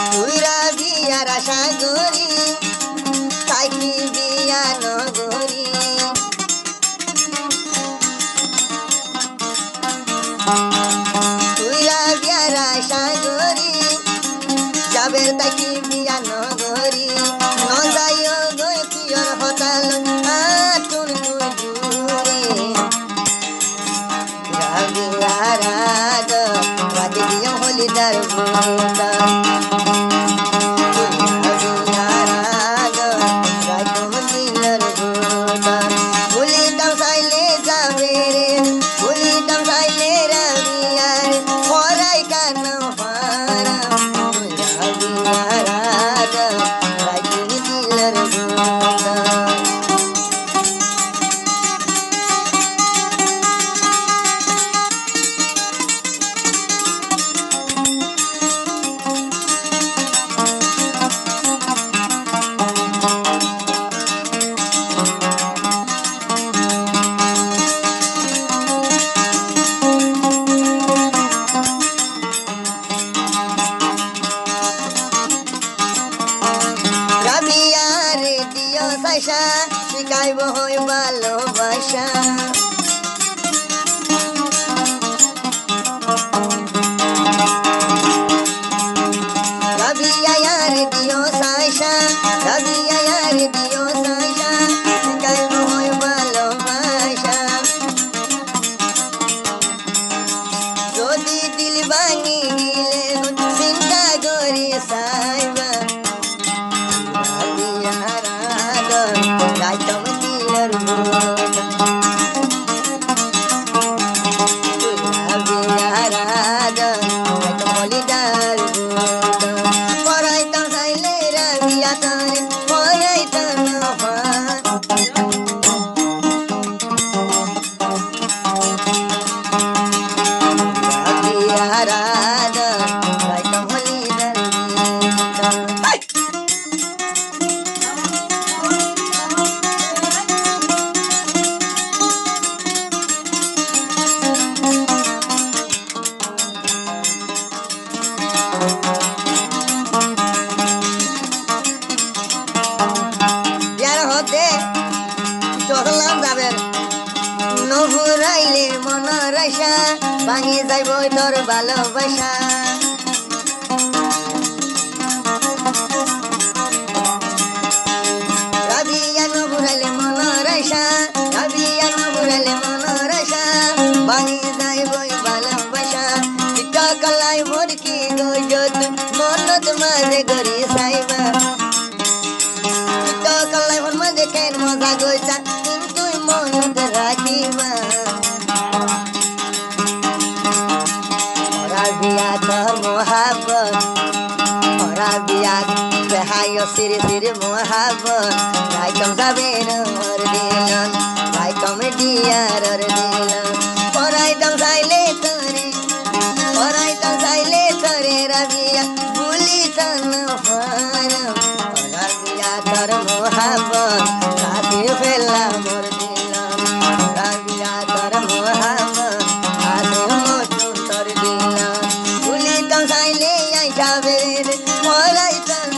তুইরা বিয়ার আশা করি থাকি বিয়া নগরী তুইরা বিয়ার আশা করি যাবে থাকি বিয়া নগরী নজাইও গই পিয়র হতাল আতুন তুজুরে রাবিয়ার আগ রাতে দিও হলিদার বুতা শিখাইব হই ভালোবাসা রাবিয়ার দিও সাশা রাবিয়ার দিও সাশা শিখাইব হই ভালোবাসা যদি দিল ভাঙি গেলে চিন্তা করি সাইবা রাইতম দিলর হলিদার পড়াইতাম চাইলে রাবিয়া তারে পড়াইতাম রাইতম হলিদার চললাম যাবেন নহুরাইলে মনের আশা ভাঙি যাইব তোর ভালোবাসা রাবিয়া নহুরাইলে মনের আশা রাবিয়া নহুরাইলে মনের আশা ভাঙি যাইব ভালোবাসা টিকা কলাই মোর কি গজত মনত মাঝে গরি সাইবা টিকা কলাই মোর মাঝে কেন মজা গইতা কিন্তু মনত রাখিবা রাবিয়া তোর মোহাব্বত রাবিয়া বেহায় সিরে সিরে মোহাব্বত রাইতম যাবে মোর দিলন রাইতম দিয়ার দিলন পড়াইতাম চাইলে তোরে রাবিয়া ভুলি তন হারাম রাবিয়া তোর মোহাব্বত সাথে ফেলা মোর দিলন রাবিয়া তোর মোহাব্বত সাথে মোচুন তোর দিলন ভুলি তন চাইলে আইসা বেরে পড়াইতাম